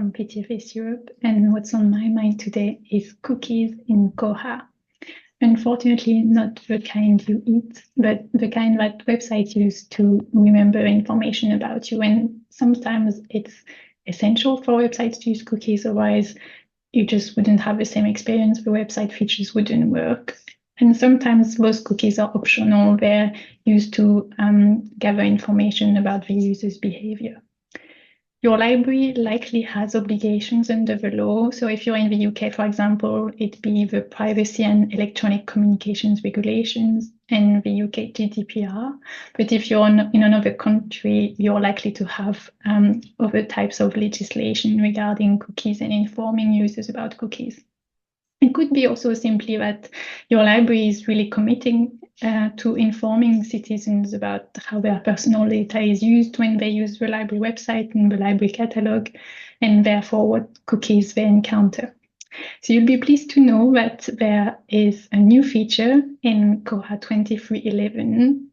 from PTFS Europe, and what's on my mind today is cookies in Koha. Unfortunately, not the kind you eat, but the kind that websites use to remember information about you. And sometimes it's essential for websites to use cookies, otherwise you just wouldn't have the same experience. The website features wouldn't work. And sometimes those cookies are optional. They're used to gather information about the user's behavior. Your library likely has obligations under the law. So if you're in the UK, for example, it'd be the Privacy and Electronic Communications Regulations and the UK GDPR. But if you're in another country, you're likely to have other types of legislation regarding cookies and informing users about cookies. It could be also simply that your library is really committing to informing citizens about how their personal data is used when they use the library website and the library catalog, and therefore what cookies they encounter. So you'll be pleased to know that there is a new feature in Koha 2311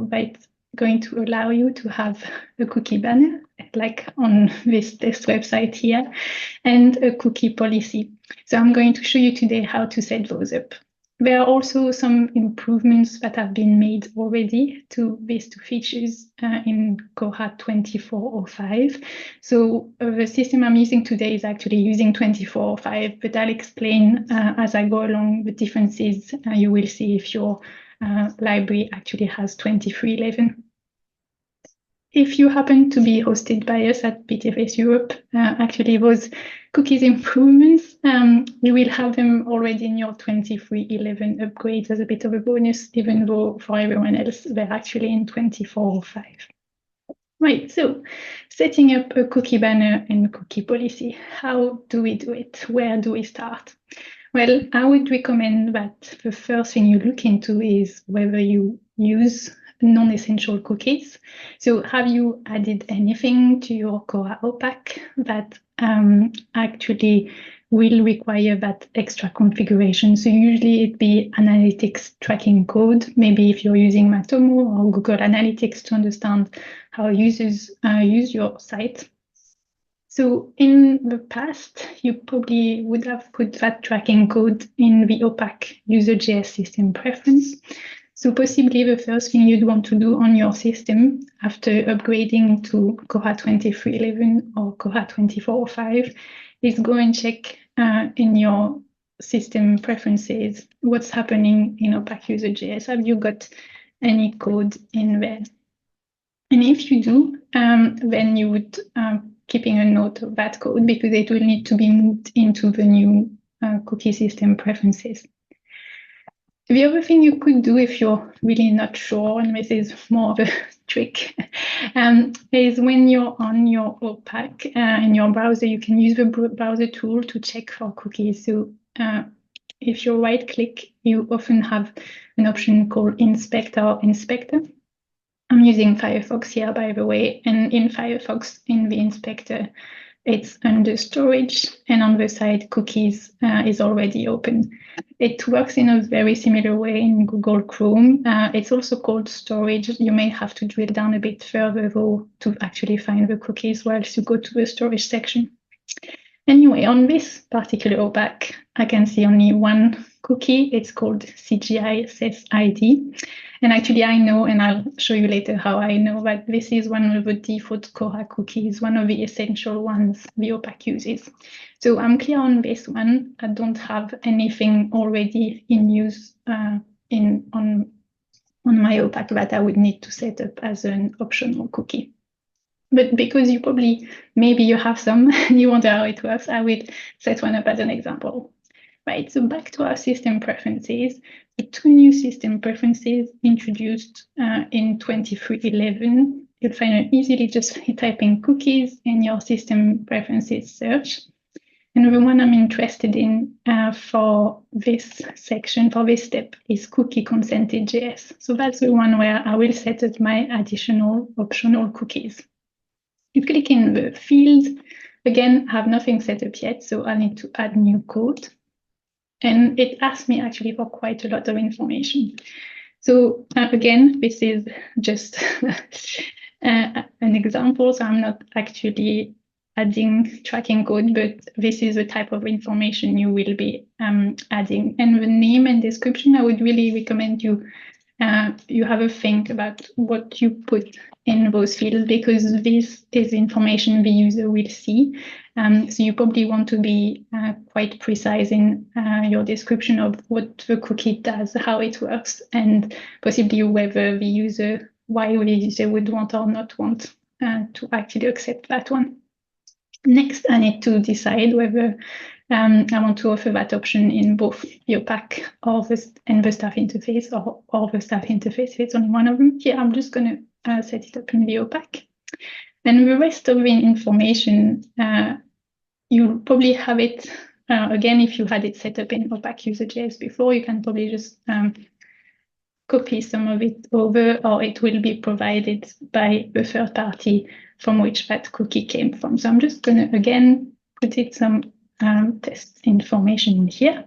that's going to allow you to have a cookie banner, like on this website here, and a cookie policy. So I'm going to show you today how to set those up. There are also some improvements that have been made already to these two features in Koha 2405. So the system I'm using today is actually using 2405, but I'll explain as I go along the differences. You will see if your library actually has 2311. If you happen to be hosted by us at PTFS Europe, actually those cookies improvements, you will have them already in your 2311 upgrades as a bit of a bonus, even though for everyone else, they're actually in 2405. Right, so setting up a cookie banner and cookie policy, how do we do it? Where do we start? Well, I would recommend that the first thing you look into is whether you use non-essential cookies. So have you added anything to your Koha OPAC that actually will require that extra configuration? So usually it'd be analytics tracking code, maybe if you're using Matomo or Google Analytics to understand how users use your site. So in the past, you probably would have put that tracking code in the OPAC user.js system preference. So possibly the first thing you'd want to do on your system after upgrading to Koha 2311 or Koha 2405 is go and check in your system preferences what's happening in OPAC user.js. Have you got any code in there? And if you do, then you would keeping a note of that code because it will need to be moved into the new cookie system preferences. The other thing you could do if you're really not sure, and this is more of a trick, is when you're on your OPAC in your browser, you can use the browser tool to check for cookies. So if you right click, you often have an option called Inspector or Inspector. I'm using Firefox here, by the way, and in Firefox, in the inspector, it's under storage, and on the side, cookies is already open. It works in a very similar way in Google Chrome. It's also called storage. You may have to drill down a bit further, though, to actually find the cookies whilst you go to the storage section. Anyway, on this particular OPAC, I can see only one cookie. It's called CGI ID. And actually, I know, and I'll show you later how I know that this is one of the default Koha cookies, one of the essential ones the OPAC uses. So I'm clear on this one. I don't have anything already in use on my OPAC that I would need to set up as an optional cookie. But because you probably, maybe you have some, and you wonder how it works, I will set one up as an example. Right, so back to our system preferences. The two new system preferences introduced in 2311. You'll find it easily just type in cookies in your system preferences search. And the one I'm interested in for this section, for this step, is cookie consented JS. So that's the one where I will set up my additional optional cookies. You click in the field. Again, I have nothing set up yet, so I need to add new code. And it asks me actually for quite a lot of information. So again, this is just an example. So I'm not actually adding tracking code, but this is the type of information you will be adding. And the name and description, I would really recommend you have a think about what you put in those fields, because this is information the user will see. So you probably want to be quite precise in your description of what the cookie does, how it works, and possibly whether the user, why the user would want or not want to actually accept that one. Next, I need to decide whether I want to offer that option in both the opaque and the staff interface, or the staff interface if it's only one of them. Here, I'm just going to set it up in the opaque. And the rest of the information, you'll probably have it, again, if you had it set up in opaque user.js before, you can probably just copy some of it over, or it will be provided by the third party from which that cookie came from. So I'm just going to, again, put it some test information in here.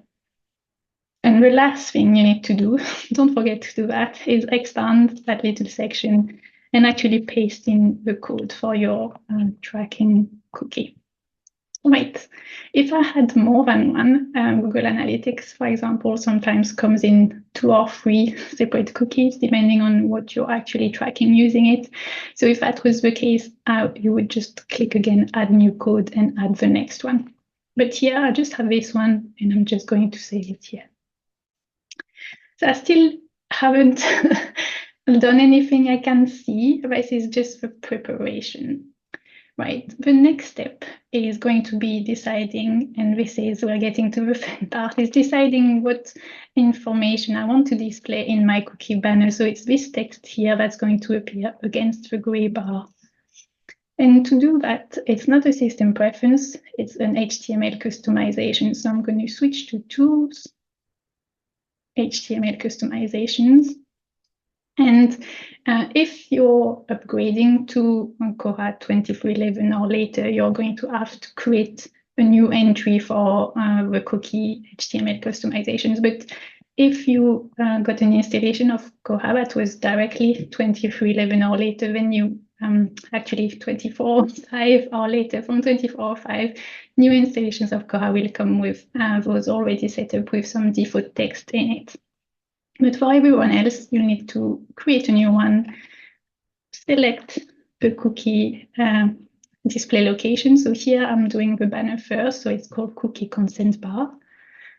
And the last thing you need to do, don't forget to do that, is expand that little section and actually paste in the code for your tracking cookie. Right. If I had more than one, Google Analytics, for example, sometimes comes in 2 or 3 separate cookies, depending on what you're actually tracking using it. So if that was the case, you would just click again, add new code, and add the next one. But here, I just have this one, and I'm just going to save it here. So I still haven't done anything I can see. This is just the preparation. Right, the next step is going to be deciding, and this is, we're getting to the fun part, is deciding what information I want to display in my cookie banner. So it's this text here that's going to appear against the gray bar. And to do that, it's not a system preference, it's an HTML customization. So I'm going to switch to Tools, HTML customizations. And if you're upgrading to Koha 2311 or later, you're going to have to create a new entry for the cookie HTML customizations. But if you got an installation of Koha that was directly 2311 or later, then you actually 24.5 or later, from 24.5, new installations of Koha will come with those already set up with some default text in it. But for everyone else, you need to create a new one, select the cookie display location. So here I'm doing the banner first, so it's called cookie consent bar.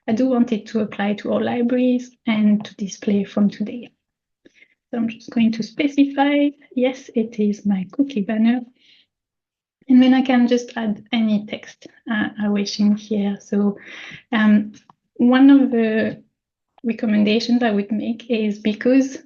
I do want it to apply to all libraries and to display from today. So I'm just going to specify, yes, it is my cookie banner. And then I can just add any text I wish in here. So one of the recommendations I would make is, because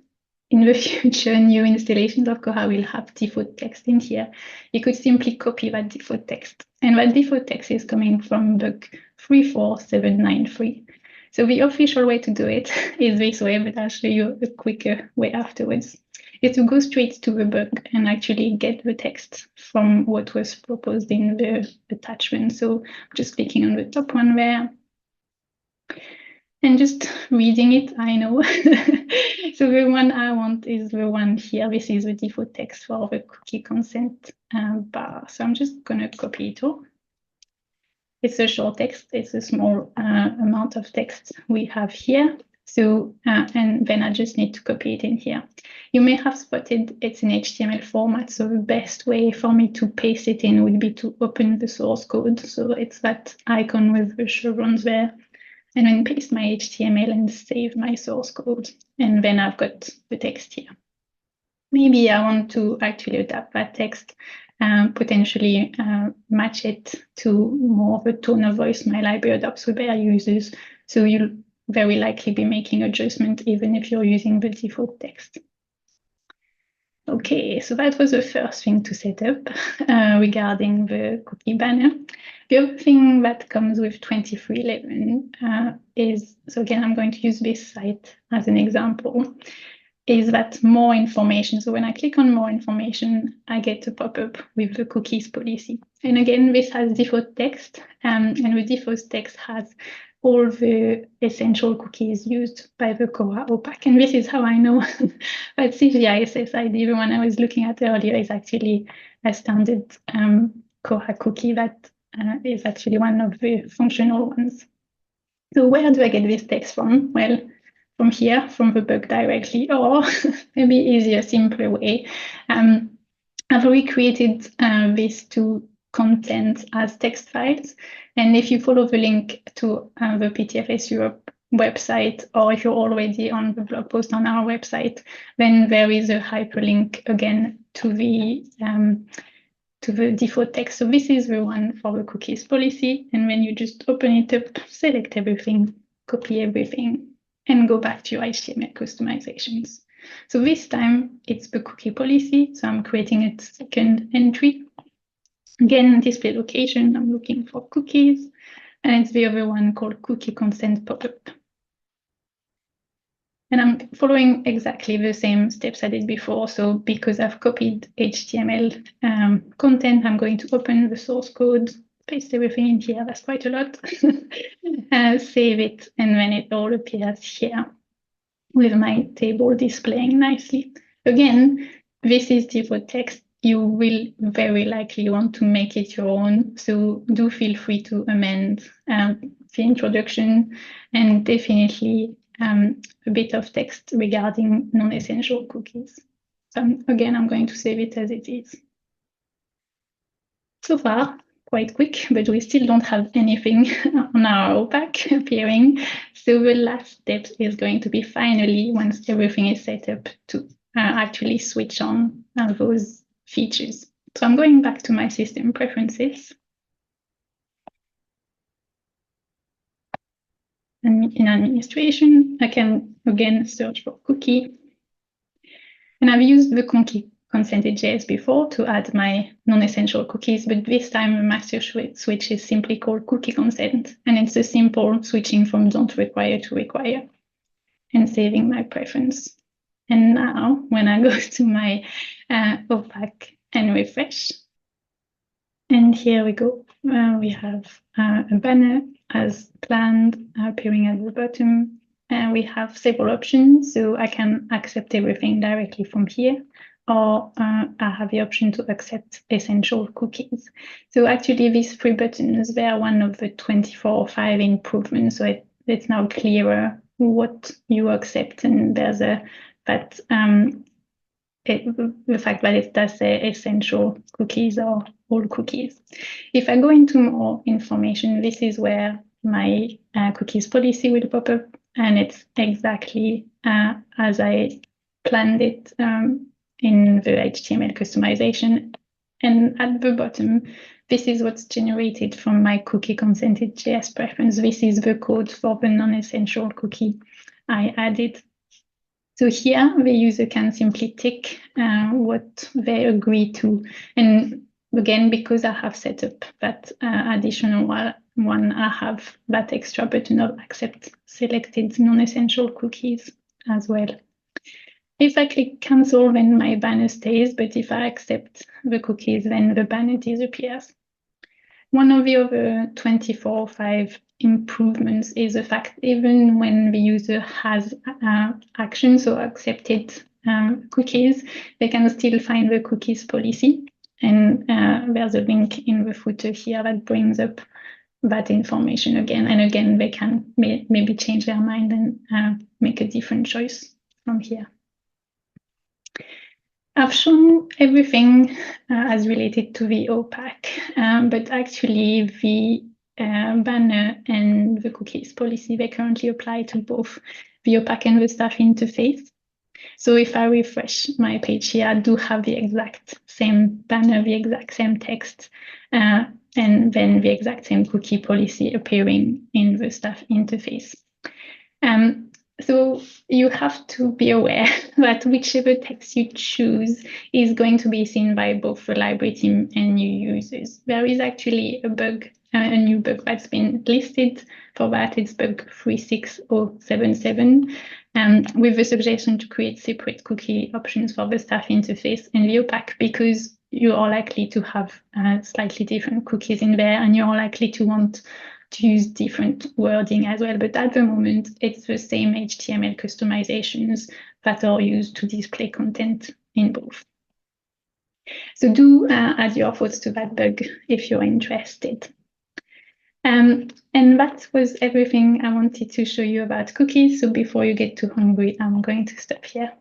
in the future new installations of Koha will have default text in here, you could simply copy that default text. And that default text is coming from bug 34793. So the official way to do it is this way, but I'll show you a quicker way afterwards, is to go straight to the bug and actually get the text from what was proposed in the attachment. So just clicking on the top one there, and just reading it, I know. So the one I want is the one here. This is the default text for the cookie consent bar. So I'm just going to copy it all. It's a short text. It's a small amount of text we have here. So, and then I just need to copy it in here. You may have spotted it's in HTML format. So the best way for me to paste it in would be to open the source code. So it's that icon with the chevrons there. And then paste my HTML and save my source code. And then I've got the text here. Maybe I want to actually adapt that text, potentially match it to more of the tone of voice my library adopts with their users. So you'll very likely be making adjustment even if you're using the default text. Okay, so that was the first thing to set up regarding the cookie banner. The other thing that comes with 2311 is, so again, I'm going to use this site as an example, is that more information. So when I click on more information, I get a pop-up with the cookies policy. And again, this has default text, and the default text has all the essential cookies used by the Koha opaque. And this is how I know that CVISS ID, the one I was looking at earlier, is actually a standard Koha cookie that is actually one of the functional ones. So where do I get this text from? Well, from here, from the bug directly, or maybe easier, simpler way. I've recreated these two contents as text files. And if you follow the link to the PTFS Europe website, or if you're already on the blog post on our website, then there is a hyperlink again to the default text. So this is the one for the cookies policy. And when you just open it up, select everything, copy everything, and go back to your HTML customizations. So this time it's the cookie policy. So I'm creating a second entry. Again, display location, I'm looking for cookies. And it's the other one called cookie consent pop-up. And I'm following exactly the same steps I did before. So because I've copied HTML content, I'm going to open the source code, paste everything in here. That's quite a lot. Save it, and then it all appears here with my table displaying nicely. Again, this is default text. You will very likely want to make it your own. So do feel free to amend the introduction, and definitely a bit of text regarding non-essential cookies. So again, I'm going to save it as it is. So far, quite quick, but we still don't have anything on our OPAC appearing. So the last step is going to be finally, once everything is set up, to actually switch on those features. So I'm going back to my system preferences. And in administration, I can again search for cookie. And I've used the cookie consented.js before to add my non-essential cookies, but this time the master switch is simply called cookie consent. And it's a simple switching from don't require to require and saving my preference. And now when I go to my OPAC and refresh, and here we go. We have a banner as planned appearing at the bottom. We have several options, so I can accept everything directly from here, or I have the option to accept essential cookies. So actually these three buttons, they are one of the 24 or 5 improvements, so it's now clearer what you accept, and there's the fact that it does say essential cookies or all cookies. If I go into more information, this is where my cookies policy will pop up, and it's exactly as I planned it in the HTML customization. And at the bottom, this is what's generated from my cookie consented.js preference. This is the code for the non-essential cookie I added. So here the user can simply tick what they agree to. And again, because I have set up that additional one, I have that extra button of accept selected non-essential cookies as well. If I click cancel, then my banner stays, but if I accept the cookies, then the banner disappears. One of the other 24/5 improvements is the fact even when the user has actions or accepted cookies, they can still find the cookies policy. And there's a link in the footer here that brings up that information again. And again, they can maybe change their mind and make a different choice from here. I've shown everything as related to the OPAC, but actually the banner and the cookies policy, they currently apply to both the OPAC and the staff interface. So if I refresh my page here, I do have the exact same banner, the exact same text, and then the exact same cookie policy appearing in the staff interface. So you have to be aware that whichever text you choose is going to be seen by both the library team and new users. There is actually a new bug that's been listed for that. It's bug 36077, with the suggestion to create separate cookie options for the staff interface and the OPAC, because you are likely to have slightly different cookies in there, and you're likely to want to use different wording as well. But at the moment, it's the same HTML customizations that are used to display content in both. So do add your thoughts to that bug if you're interested. And that was everything I wanted to show you about cookies. So before you get too hungry, I'm going to stop here.